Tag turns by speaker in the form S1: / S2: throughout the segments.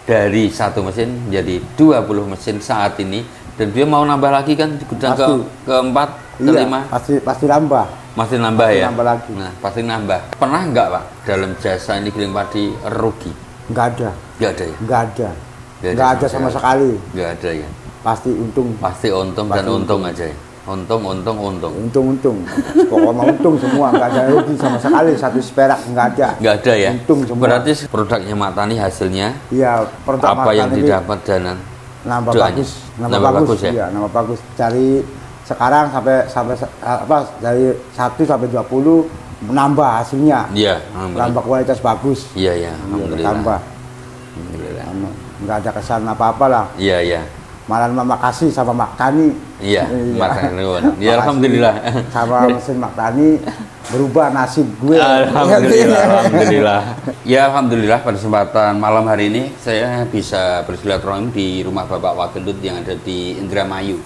S1: dari satu mesin menjadi 20 mesin saat ini, dan dia mau nambah lagi kan di gudang keempat, kelima.
S2: Pasti nambah.
S1: Masih nambah ya?
S2: Nambah lagi.
S1: Nah, pasti nambah. Pernah nggak Pak dalam jasa ini giling padi rugi?
S2: Nggak ada.
S1: Nggak ada ya?
S2: Nggak ada sama sekali.
S1: Nggak ada ya?
S2: Pasti untung.
S1: Pasti untung dan untung aja ya? Untung.
S2: Pokoknya untung semua, nggak ada rugi sama sekali, satu perak nggak ada.
S1: Nggak ada ya?
S2: Untung semua.
S1: Berarti produknya Mak Tani hasilnya?
S2: Iya, produk
S1: apa yang didapat dan
S2: nambah bagus,
S1: ya?
S2: Iya, nambah bagus. Dari sekarang sampai dari 1 sampai 20 menambah hasilnya.
S1: Iya,
S2: nambah kualitas bagus.
S1: Iya, alhamdulillah.
S2: Tambah.
S1: Alhamdulillah.
S2: Nggak ada kesan apa-apa lah.
S1: Iya.
S2: Malah makasih sama Mak Tani.
S1: Iya, Mak Tani. Ya, alhamdulillah.
S2: Sama mesin Mak Tani berubah nasib gue.
S1: Alhamdulillah. Ya, alhamdulillah pada kesempatan malam hari ini saya bisa bersilaturahmi di rumah Bapak Wagendut yang ada di Indramayu.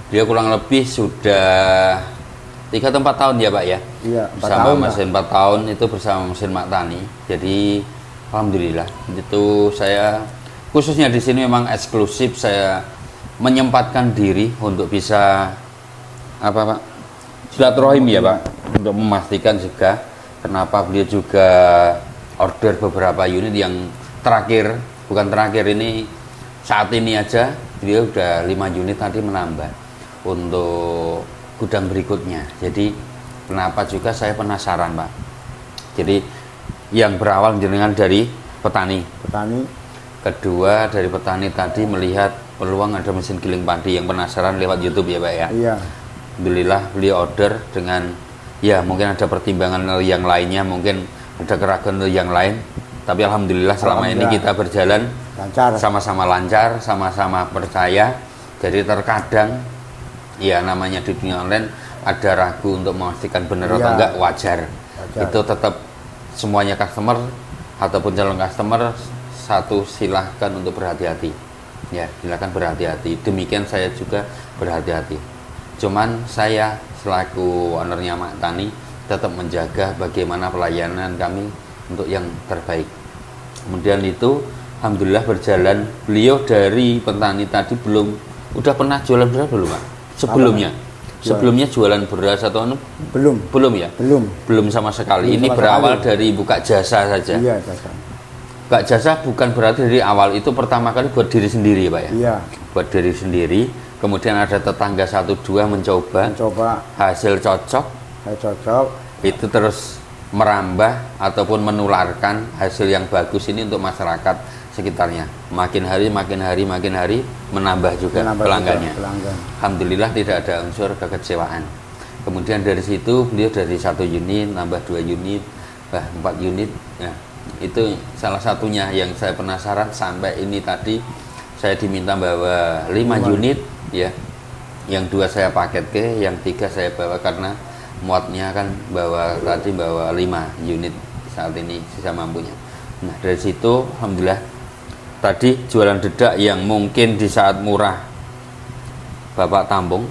S1: Dia kurang lebih sudah 3 atau 4 tahun ya Pak ya?
S2: Iya, 4
S1: sama
S2: tahun.
S1: Mesin 4 tahun itu bersama mesin Mak Tani. Jadi alhamdulillah itu saya khususnya di sini memang eksklusif, saya menyempatkan diri untuk bisa apa Pak? Silaturahim ya Pak, untuk memastikan juga kenapa beliau juga order beberapa unit yang terakhir, bukan terakhir ini, saat ini aja beliau udah 5 unit tadi menambah untuk gudang berikutnya. Jadi kenapa juga saya penasaran Pak. Jadi yang berawal dengan dari petani. Kedua dari petani tadi melihat peluang ada mesin giling padi, yang penasaran lewat YouTube ya Pak ya.
S2: Iya.
S1: Alhamdulillah beliau order dengan ya mungkin ada pertimbangan yang lainnya, mungkin ada keraguan yang lain, tapi alhamdulillah selama ini kita berjalan
S2: lancar,
S1: sama-sama lancar, sama-sama percaya. Jadi terkadang ya namanya di dunia online ada ragu untuk memastikan benar atau enggak, wajar. Itu tetap semuanya customer ataupun calon customer, satu silahkan untuk berhati-hati ya, silakan berhati-hati. Demikian saya juga berhati-hati. Cuman saya selaku ownernya Mak Tani tetap menjaga bagaimana pelayanan kami untuk yang terbaik. Kemudian itu alhamdulillah berjalan. Beliau dari petani tadi udah pernah jualan beras belum Pak? Sebelumnya jualan beras atau belum ya? Belum sama sekali. Ini berawal dari buka jasa saja.
S2: Iya, jasa.
S1: Buka jasa bukan berarti dari awal, itu pertama kali buat diri sendiri Pak ya?
S2: Iya.
S1: Buat diri sendiri. Kemudian ada tetangga 1-2 mencoba. Hasil cocok. Itu terus merambah ataupun menularkan hasil yang bagus ini untuk masyarakat sekitarnya. Makin hari menambah juga pelanggannya. Alhamdulillah tidak ada unsur kekecewaan. Kemudian dari situ beliau dari 1 unit nambah 2 unit, 4 unit. Ya, itu salah satunya yang saya penasaran. Sampai ini tadi saya diminta bawa 5 unit ya, yang 2 saya paket yang 3 saya bawa karena muatnya kan bawa 5 unit saat ini sisa mampunya. Nah dari situ alhamdulillah tadi jualan dedak yang mungkin di saat murah Bapak tampung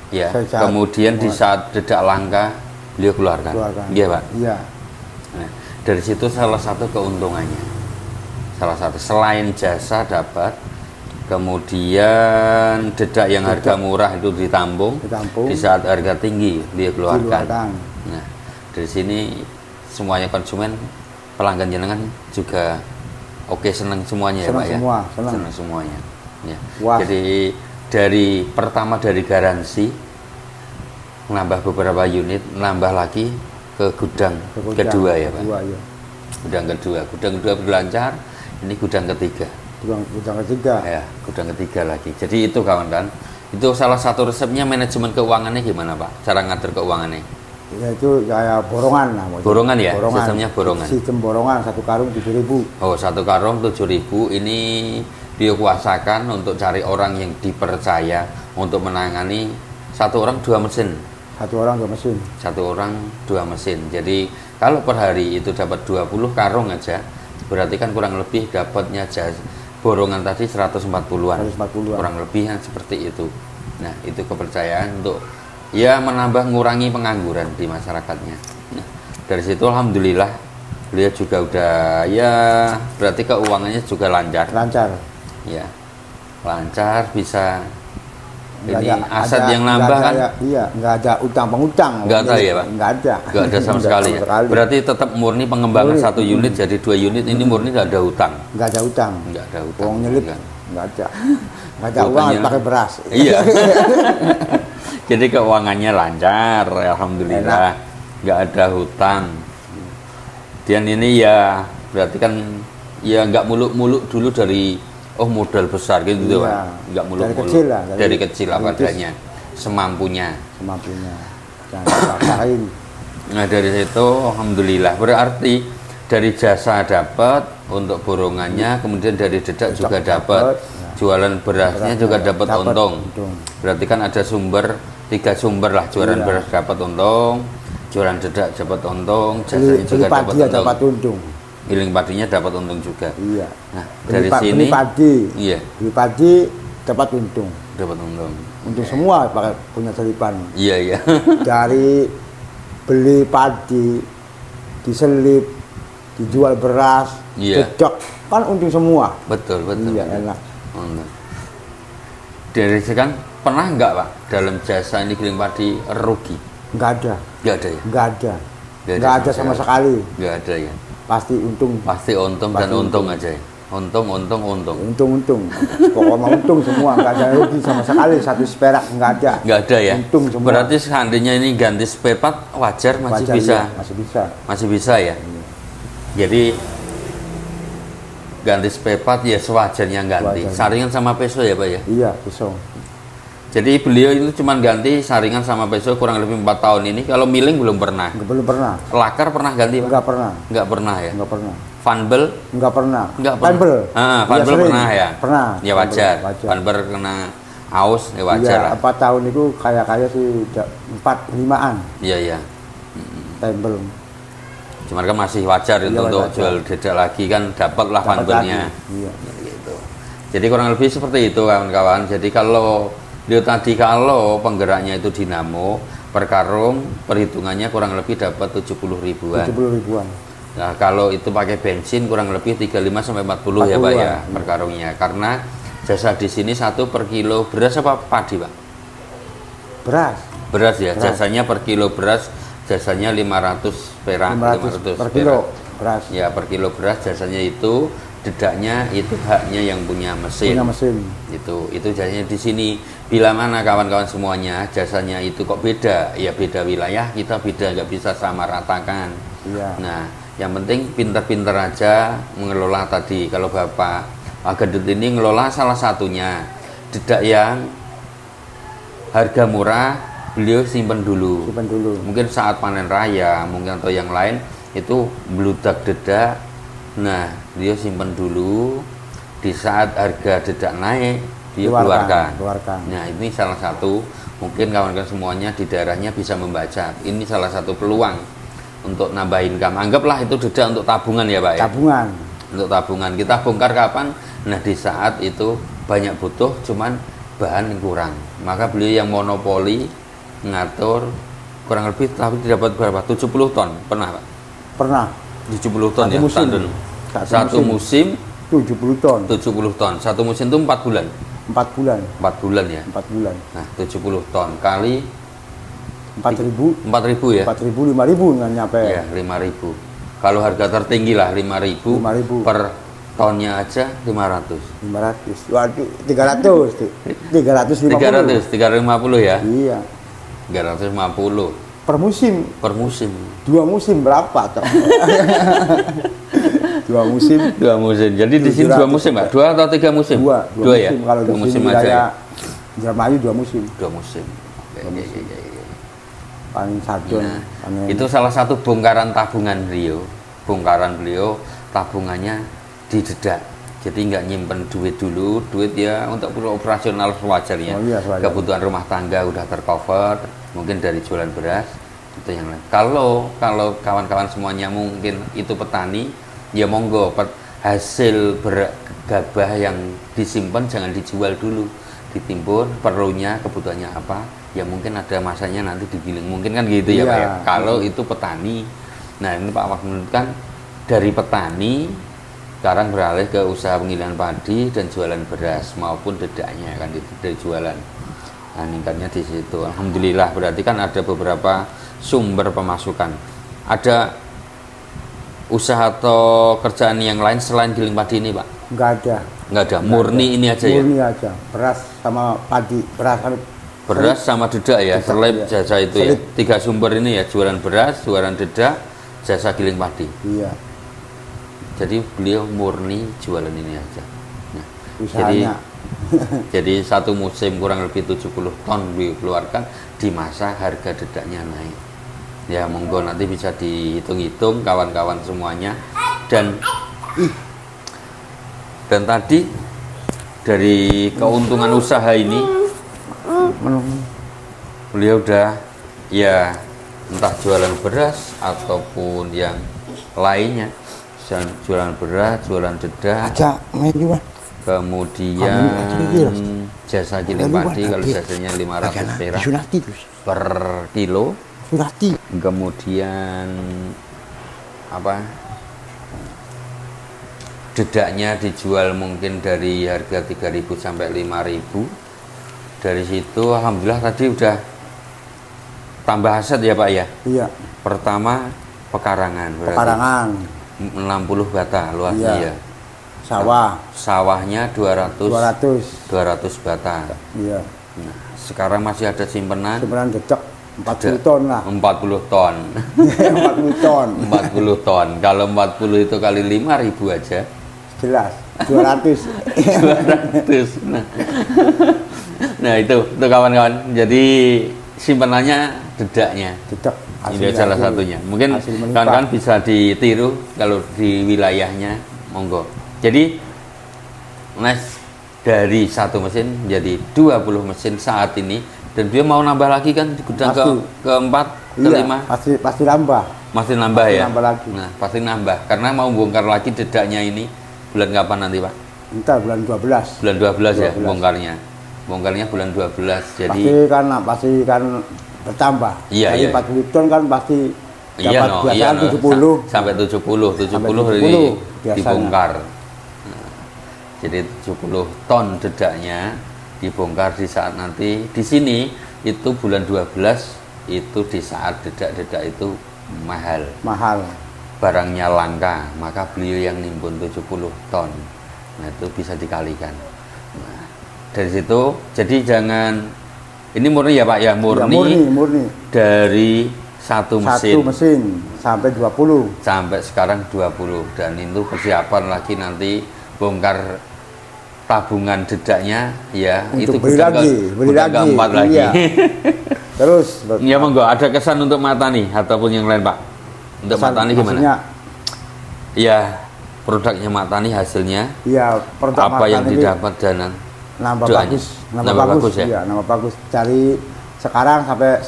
S1: ya, kemudian di saat dedak langka beliau keluarkan. Iya Pak.
S2: Iya.
S1: Nah, dari situ salah satu keuntungannya, selain jasa dapat, kemudian dedak yang harga murah itu ditampung. Di saat harga tinggi dia keluarkan. Nah dari sini semuanya konsumen, pelanggan jenengan juga oke, senang semuanya ya Pak ya. Senang semuanya ya. Jadi dari pertama dari garansi nambah beberapa unit, nambah lagi ke gudang kedua ya Pak. Gudang kedua berlancar, ini gudang ketiga. Ya, gudang ketiga lagi. Jadi itu kawan-kawan, itu salah satu resepnya. Manajemen keuangannya gimana Pak? Cara ngatur keuangannya?
S2: Ya itu kayak borongan lah.
S1: Borongan ya? Sistemnya borongan.
S2: Sistem borongan 1 karung 7.000.
S1: Oh, 1 karung 7.000. Ini dia kuasakan untuk cari orang yang dipercaya untuk menangani 1 orang 2 mesin.
S2: 1 orang 2 mesin.
S1: 1 orang 2 mesin. Jadi kalau per hari itu dapat 20 karung aja, berarti kan kurang lebih dapatnya borongan tadi 140-an. Kurang lebih seperti itu. Nah, itu kepercayaan untuk ya menambah ngurangi pengangguran di masyarakatnya. Nah, dari situ alhamdulillah beliau juga udah ya berarti keuangannya juga lancar.
S2: Lancar.
S1: Ya, lancar bisa.
S2: Nggak
S1: Ini
S2: ada,
S1: aset yang nambah kan?
S2: Iya, nggak ada utang pengutang.
S1: Nggak ada ya Pak?
S2: Nggak ada.
S1: Nggak ada sama sekali ya? Berarti tetap murni pengembangan satu unit jadi 2 unit, ini murni nggak ada utang?
S2: Nggak ada utang.
S1: Nggak ada utang.
S2: Uang nyelip,
S1: kan?
S2: nggak ada. Nggak ada uang, harus pakai beras.
S1: Iya. Jadi keuangannya lancar, alhamdulillah. Nggak ada hutang. Dan ini ya berarti kan ya nggak muluk-muluk dulu dari modal besar gitu
S2: iya.
S1: Pak. Nggak muluk-muluk. Dari kecil apa adanya, semampunya.
S2: Jangan dipaksain.
S1: Nah dari situ alhamdulillah, berarti dari jasa dapat untuk borongannya, kemudian dari dedak juga dapat, jualan berasnya juga dapat untung. Berarti kan ada 3 sumber lah, jualan beras dapat untung, jualan dedak dapat untung, jasanya juga dapat untung. Giling padinya dapat untung juga.
S2: Iya.
S1: Nah, dari sini
S2: beli padi dapat untung.
S1: Dapat untung.
S2: Untung semua pakai punya selipan.
S1: Iya.
S2: Dari beli padi, diselip, dijual beras, dedok, kan untung semua.
S1: Betul.
S2: Iya, enak.
S1: Dari sekarang pernah nggak Pak dalam jasa ini giling padi rugi?
S2: Nggak ada.
S1: Nggak ada ya?
S2: Nggak ada sama sekali.
S1: Nggak ada ya?
S2: Pasti untung.
S1: Pasti untung dan untung aja ya? Untung.
S2: Pokoknya untung semua, nggak ada rugi sama sekali, 1 perak nggak ada.
S1: Nggak ada ya?
S2: Untung semua.
S1: Berarti seandainya ini ganti spare part wajar masih bisa?
S2: Iya,
S1: masih bisa ya? Jadi ganti spare part ya sewajarnya ganti. Saringan sama peso ya Pak ya?
S2: Iya, peso.
S1: Jadi beliau itu cuma ganti saringan sama peso kurang lebih 4 tahun ini. Kalau milling belum pernah.
S2: Belum pernah.
S1: Lakar pernah ganti Pak? Nggak pernah ya?
S2: Nggak pernah.
S1: Funbel?
S2: Nggak pernah.
S1: Funbel pernah ya?
S2: Pernah.
S1: Ya wajar. Funbel kena aus ya wajar lah.
S2: 4 tahun itu kayak sih 4-5an.
S1: Iya.
S2: Funbel.
S1: Cuman kan masih wajar itu untuk jual dedak lagi kan dapatlah funbelnya.
S2: Iya.
S1: Gitu. Jadi kurang lebih seperti itu kawan-kawan. Jadi kalau penggeraknya itu dinamo per karung, perhitungannya kurang lebih dapat 70 ribuan. Nah kalau itu pakai bensin kurang lebih 35 sampai 40 ya Pak ya per karungnya. Karena jasa di sini 1 per kilo beras apa padi Pak? Beras ya. Jasanya per kilo beras, jasanya 500 perak. 500
S2: per kilo beras.
S1: Ya per kilo beras jasanya itu, dedaknya itu haknya yang punya mesin. Itu jasanya di sini. Bila mana kawan-kawan semuanya jasanya itu kok beda, ya beda wilayah kita beda, nggak bisa sama ratakan.
S2: Iya.
S1: Nah, yang penting pinter-pinter aja mengelola tadi. Kalau Bapak Gendut ini ngelola salah satunya dedak yang harga murah, beliau simpen dulu. Mungkin saat panen raya, mungkin atau yang lain itu beludak dedak. Nah, beliau simpen dulu. Di saat harga dedak naik, dia keluarkan. Nah ini salah satu mungkin kawan-kawan semuanya di daerahnya bisa membaca. Ini salah satu peluang untuk nambah income. Anggaplah itu dedak untuk tabungan ya Pak ya. Untuk tabungan kita bongkar kapan? Nah di saat itu banyak butuh, cuman bahan yang kurang. Maka beliau yang monopoli ngatur kurang lebih tapi dapat berapa? 70 ton pernah Pak?
S2: Pernah.
S1: 70 ton ya. Satu musim
S2: 70 ton.
S1: 70 ton. Satu musim itu 4 bulan.
S2: 4 bulan.
S1: 4 bulan ya.
S2: 4 bulan.
S1: Nah, 70 ton kali
S2: 4.000.
S1: 4.000 ya.
S2: 4.000 5.000 nggak nyampe.
S1: Ya, 5.000. Kalau harga tertinggi lah 5.000 per tonnya aja 500.
S2: 500. Waduh, 300.
S1: 350 ya.
S2: Iya.
S1: 350
S2: per musim. 2 musim berapa toh? 2 musim.
S1: Jadi di sini 2 musim Pak? 2 atau 3 musim? 2 ya.
S2: Kalau di sini aja Indramayu 2 musim.
S1: 2 musim.
S2: Paling sadon.
S1: Itu salah satu bongkaran tabungan beliau. Tabungannya di dedak. Jadi nggak nyimpen duit dulu, duit ya untuk operasional sewajarnya. Kebutuhan rumah tangga udah tercover, mungkin dari jualan beras itu yang lain. Kalau kawan-kawan semuanya mungkin itu petani, ya monggo hasil gabah yang disimpan jangan dijual dulu, ditimbun perlunya kebutuhannya apa, ya mungkin ada masanya nanti digiling, mungkin kan gitu ya Pak ya. Kalau itu petani, nah ini Pak Gendut kan dari petani sekarang beralih ke usaha penggilingan padi dan jualan beras maupun dedaknya kan itu dari jualan. Nah, ningkatnya di situ. Alhamdulillah, berarti kan ada beberapa sumber pemasukan. Ada usaha atau kerjaan yang lain selain giling padi ini, Pak?
S2: Nggak ada.
S1: Nggak ada, murni ini aja ya?
S2: Murni aja, beras sama padi,
S1: Beras sama dedak ya, selip
S2: iya.
S1: jasa itu ya. 3 sumber ini ya, jualan beras, jualan dedak, jasa giling padi.
S2: Iya.
S1: Jadi beliau murni jualan ini aja. Nah,
S2: Usahanya.
S1: jadi satu musim kurang lebih 70 ton dikeluarkan di masa harga dedaknya naik. Ya monggo nanti bisa dihitung-hitung kawan-kawan semuanya. Dan tadi dari keuntungan usaha ini beliau udah ya entah jualan beras ataupun yang lainnya, jualan beras, jualan dedak, kemudian jasa giling padi kalau jasanya 500 perak per kilo, kemudian apa dedaknya dijual mungkin dari harga 3.000 sampai 5.000. Dari situ alhamdulillah tadi udah tambah aset ya Pak ya.
S2: Iya.
S1: Pertama pekarangan.
S2: Pekarangan
S1: 60 bata luasnya ya.
S2: Sawahnya 200
S1: bata.
S2: Iya.
S1: Nah, sekarang masih ada simpenan
S2: dedek 40 ton lah.
S1: 40 ton.
S2: 40 ton.
S1: 40 ton. Kalau 40 itu kali 5.000 aja.
S2: Jelas. 200.
S1: 200. Nah itu kawan-kawan. Jadi simpenannya dedaknya.
S2: Dedek.
S1: Ini salah satunya. Mungkin kawan-kawan bisa ditiru kalau di wilayahnya, monggo. Jadi dari 1 mesin jadi 20 mesin saat ini, dan dia mau nambah lagi kan di gudang keempat, kelima.
S2: Pasti nambah.
S1: Masih nambah ya.
S2: Nambah lagi.
S1: Nah pasti nambah karena mau bongkar lagi dedaknya ini bulan kapan nanti Pak?
S2: Entar bulan 12.
S1: Bulan 12 ya bongkarnya. Bongkarnya bulan 12. Jadi
S2: pasti kan bertambah.
S1: Iya,
S2: jadi
S1: iya.
S2: 40 ton kan pasti dapat biasaan 70
S1: sampai 70 dibongkar. Nah, jadi 70 ton dedaknya dibongkar di saat nanti di sini itu bulan 12 itu di saat dedak-dedak itu mahal. Barangnya langka, maka beliau yang nimbun 70 ton. Nah, itu bisa dikalikan. Nah, dari situ jadi jangan ini murni ya Pak ya, murni. Dari satu mesin
S2: sampai 20.
S1: Sampai sekarang 20 dan itu persiapan lagi nanti bongkar tabungan dedaknya ya.
S2: Untuk
S1: itu
S2: beli lagi.
S1: Keempat lagi.
S2: Iya. Terus
S1: ya monggo, ada kesan untuk Matani ataupun yang lain Pak? Untuk Matani gimana? Ya produknya Matani hasilnya.
S2: Iya, produk
S1: apa
S2: Matani
S1: yang didapat dan
S2: nambah bagus ya. Iya, nambah bagus. Dari sekarang sampai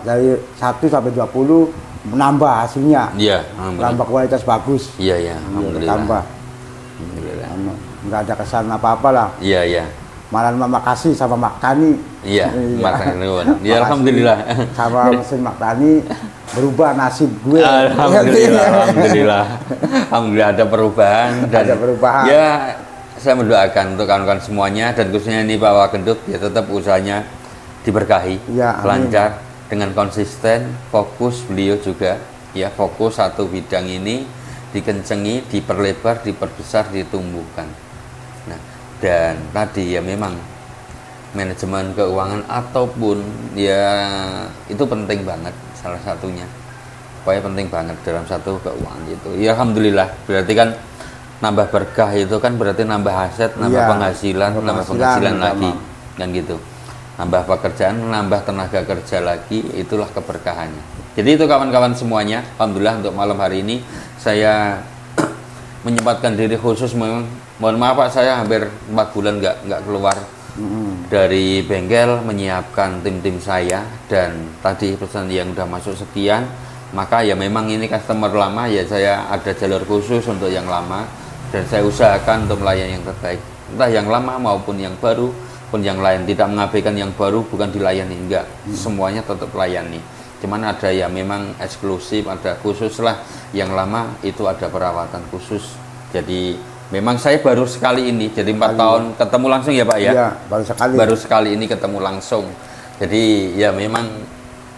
S2: dari 1 sampai 20 menambah hasilnya.
S1: Iya,
S2: nambah kualitas bagus.
S1: Iya, alhamdulillah.
S2: Tambah.
S1: Alhamdulillah.
S2: Enggak ada kesan apa-apa lah.
S1: Iya.
S2: Malah makasih sama Mak Tani.
S1: Iya, Mak Tani. Ya alhamdulillah.
S2: Sama mesin Mak Tani berubah nasib gue.
S1: Alhamdulillah. Alhamdulillah ada perubahan dan
S2: ada perubahan.
S1: Ya, saya mendoakan untuk kawan-kawan semuanya dan khususnya ini Pak Wagendut ya tetap usahanya diberkahi,
S2: ya,
S1: lancar dengan konsisten, fokus beliau juga ya, fokus satu bidang ini dikencengi, diperlebar, diperbesar, ditumbuhkan. Nah, dan tadi ya memang manajemen keuangan ataupun ya itu penting banget salah satunya. Pokoknya penting banget dalam satu keuangan itu. Ya alhamdulillah, berarti kan nambah berkah itu kan berarti nambah aset, nambah penghasilan lagi kan gitu. Nambah pekerjaan, nambah tenaga kerja lagi, itulah keberkahannya. Jadi itu kawan-kawan semuanya, alhamdulillah untuk malam hari ini saya menyempatkan diri khusus, memang mohon maaf Pak, saya hampir 4 bulan nggak keluar dari bengkel menyiapkan tim-tim saya, dan tadi pesan yang udah masuk sekian, maka ya memang ini customer lama ya saya ada jalur khusus untuk yang lama dan saya usahakan untuk melayani yang terbaik, entah yang lama maupun yang baru pun yang lain, tidak mengabaikan yang baru, bukan dilayani, enggak, semuanya tetap layani. Cuman ada ya memang eksklusif, ada khusus lah. Yang lama itu ada perawatan khusus. Jadi memang saya baru sekali ini, jadi 4 tahun ketemu langsung ya Pak ya?
S2: Iya, baru sekali.
S1: Baru sekali ini ketemu langsung. Jadi ya memang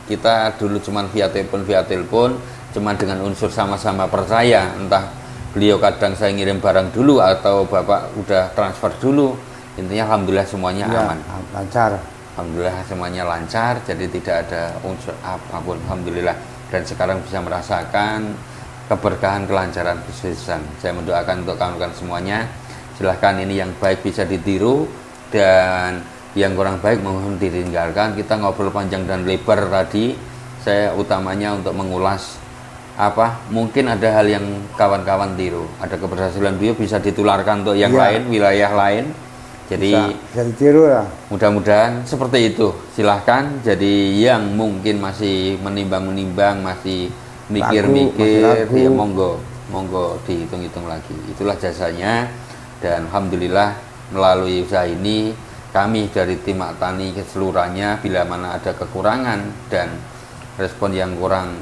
S1: kita dulu cuman via telepon, cuman dengan unsur sama-sama percaya. Entah beliau kadang saya ngirim barang dulu atau Bapak udah transfer dulu. Intinya alhamdulillah semuanya
S2: ya,
S1: aman.
S2: Lancar.
S1: Alhamdulillah semuanya lancar, jadi tidak ada unsur apapun, alhamdulillah. Dan sekarang bisa merasakan keberkahan, kelancaran, kesuksesan. Saya mendoakan untuk kawan-kawan semuanya, silahkan ini yang baik bisa ditiru, dan yang kurang baik mohon ditinggalkan. Kita ngobrol panjang dan lebar tadi, saya utamanya untuk mengulas mungkin ada hal yang kawan-kawan tiru, ada keberhasilan beliau bisa ditularkan untuk yang lain, wilayah lain. Jadi
S2: bisa ditiru ya.
S1: Mudah-mudahan seperti itu. Silahkan. Jadi yang mungkin masih menimbang-menimbang, masih mikir-mikir, ya monggo dihitung-hitung lagi. Itulah jasanya. Dan alhamdulillah melalui usaha ini kami dari tim Mak Tani keseluruhannya, bila mana ada kekurangan dan respon yang kurang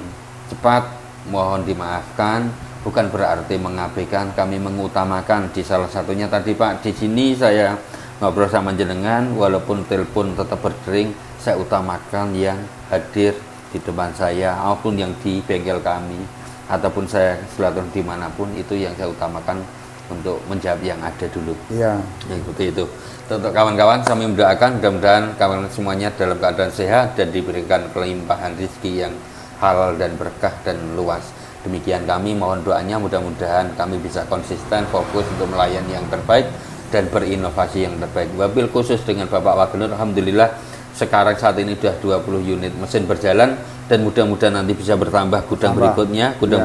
S1: cepat, mohon dimaafkan. Bukan berarti mengabaikan, kami mengutamakan di salah satunya tadi Pak, di sini saya ngobrol sama jenengan, walaupun telepon tetap berdering, saya utamakan yang hadir di depan saya, maupun yang di bengkel kami, ataupun saya silaturahmi dimanapun, itu yang saya utamakan untuk menjawab yang ada dulu. Iya. Ya, seperti itu. Untuk kawan-kawan, kami mendoakan mudah-mudahan kawan semuanya dalam keadaan sehat dan diberikan kelimpahan rezeki yang halal dan berkah dan luas. Demikian kami mohon doanya, mudah-mudahan kami bisa konsisten fokus untuk melayani yang terbaik dan berinovasi yang terbaik. Wabil khusus dengan Bapak Wagenur, alhamdulillah sekarang saat ini sudah 20 unit mesin berjalan, dan mudah-mudahan nanti bisa bertambah gudang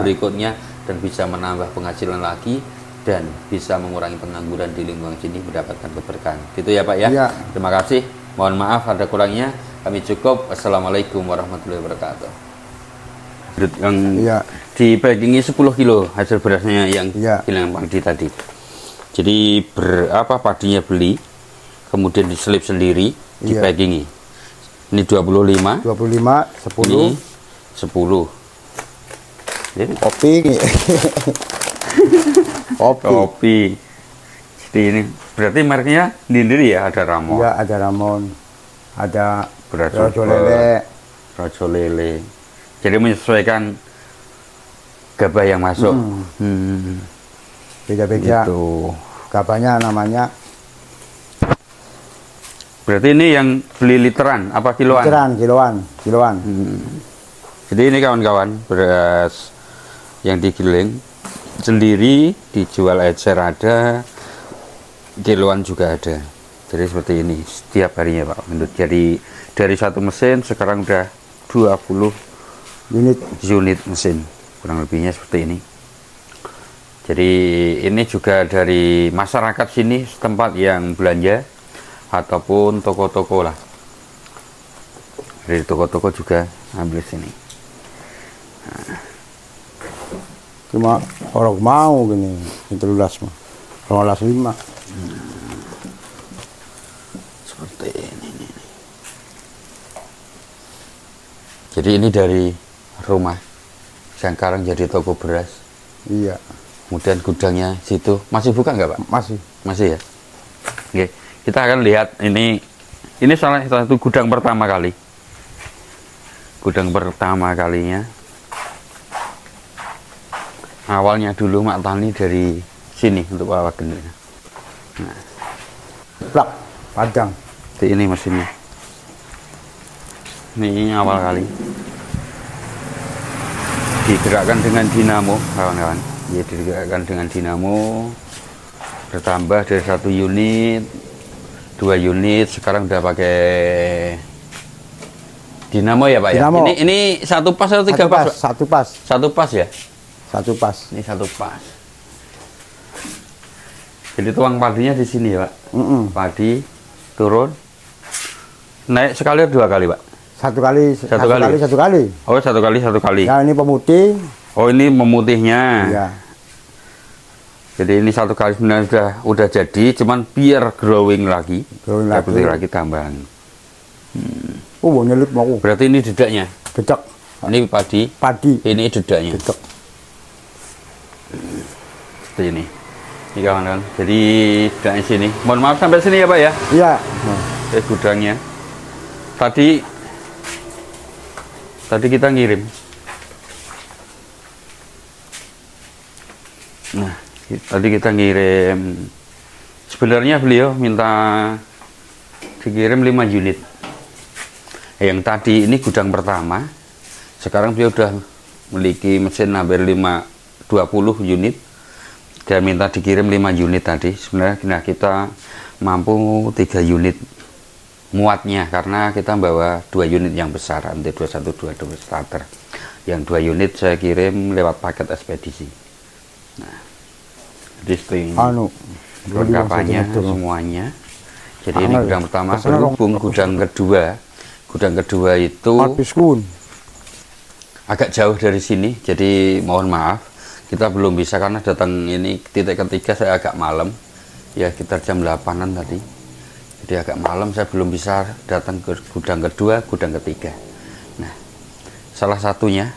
S1: berikutnya dan bisa menambah penghasilan lagi dan bisa mengurangi pengangguran di lingkungan sini, mendapatkan keberkahan. Gitu ya Pak ya. Terima kasih. Mohon maaf ada kurangnya. Kami cukup. Assalamualaikum warahmatullahi wabarakatuh. Yang di packingi 10 kilo hasil berasnya yang bilang padi tadi. Jadi padinya beli, kemudian diselip sendiri, di packingi. Ini 25, 10. Ini 10. Jadi kopi. Jadi ini berarti mereknya sendiri ya, ada Ramon.
S2: Iya, ada Ramon. Ada
S1: Rajo Lele. Jadi menyesuaikan gabah yang masuk.
S2: Beda-beda. Gitu. Gabahnya namanya.
S1: Berarti ini yang beli literan apa kiloan?
S2: Kiloan.
S1: Jadi ini kawan-kawan, beras yang digiling sendiri, dijual ecer ada, kiloan juga ada. Jadi seperti ini setiap harinya Pak. Jadi dari satu mesin sekarang udah 20 unit mesin, kurang lebihnya seperti ini. Jadi ini juga dari masyarakat sini setempat yang belanja ataupun toko-toko lah, dari toko-toko juga ambil sini.
S2: Cuma orang mau gini itu lulas mah, orang 5.
S1: Seperti ini. Jadi ini dari rumah sekarang jadi toko beras.
S2: Iya.
S1: Kemudian gudangnya situ masih buka nggak Pak? Masih ya. Oke, kita akan lihat ini salah satu gudang pertama kali. Gudang pertama kalinya. Awalnya dulu Mak Tani dari sini untuk Pak Wagenur. Nah,
S2: plak Padang.
S1: Ini mesinnya. Ini awal kali. Digerakkan dengan dinamo, kawan-kawan. Ya, digerakkan dengan dinamo, bertambah dari 1 unit, 2 unit, sekarang udah pakai dinamo ya Pak
S2: dinamo.
S1: Ya. Ini 1 pas atau 3 pas?
S2: 1 pas.
S1: 1 pas ya?
S2: 1 pas.
S1: Ini 1 pas. Jadi tuang padinya di sini ya Pak. Padi turun, naik sekali atau 2 kali Pak?
S2: Satu kali.
S1: Oh, 1 kali.
S2: Ya, ini pemutih.
S1: Oh, ini memutihnya.
S2: Iya.
S1: Jadi ini 1 kali sebenarnya udah jadi, cuman biar growing lagi tambahan.
S2: Nyelip mau.
S1: Berarti ini dedaknya.
S2: Dedak.
S1: Ini padi.
S2: Padi.
S1: Ini dedaknya.
S2: Dedek.
S1: Seperti ini. Ini kawan-kawan. Jadi dedaknya sini. Mohon maaf sampai sini ya Pak ya.
S2: Iya.
S1: Gudangnya. Tadi kita ngirim. Nah, tadi kita ngirim. Sebenarnya beliau minta dikirim 5 unit. Yang tadi ini gudang pertama. Sekarang beliau udah memiliki mesin hampir 20 unit. Dia minta dikirim 5 unit tadi. Sebenarnya kita mampu 3 unit muatnya karena kita bawa 2 unit yang besar, MT212 double starter. Yang 2 unit saya kirim lewat paket ekspedisi. Nah, jadi seperti ini perlengkapannya semuanya. Jadi ini gudang pertama. Berhubung gudang kedua, itu agak jauh dari sini, jadi mohon maaf kita belum bisa karena datang ini titik ketiga saya agak malam ya, sekitar jam 8-an tadi, jadi agak malam saya belum bisa datang ke gudang kedua, gudang ketiga. Nah, salah satunya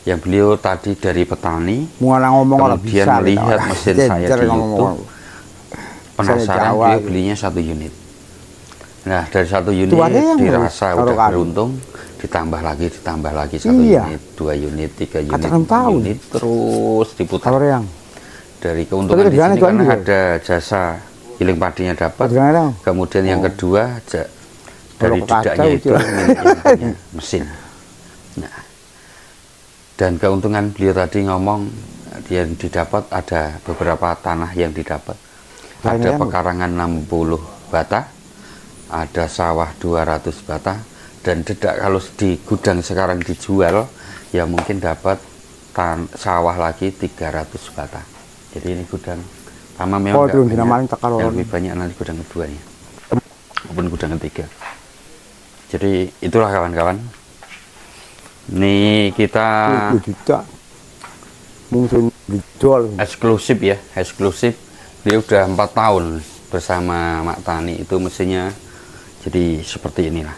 S1: yang beliau tadi dari petani kemudian melihat mesin saya di YouTube, penasaran, beliau belinya 1 unit. Nah, dari 1 unit dirasa udah beruntung, ditambah lagi 1 unit, 2 unit, 3 unit, 4 unit, terus diputar. Dari keuntungan di sini karena ada jasa giling padinya dapat, kemudian yang kedua dari dedaknya itu mesin. Nah, dan keuntungan beliau tadi ngomong yang didapat ada beberapa tanah yang didapat, ada pekarangan 60 bata, ada sawah 200 bata, dan dedak kalau di gudang sekarang dijual ya mungkin dapat sawah lagi 300 bata. Jadi ini gudang pertama memang yang lebih banyak nanti gudang keduanya maupun gudang ketiga. Jadi itulah kawan-kawan, ini kita eksklusif ya, eksklusif. Dia udah 4 tahun bersama Mak Tani, itu mesinnya jadi seperti inilah.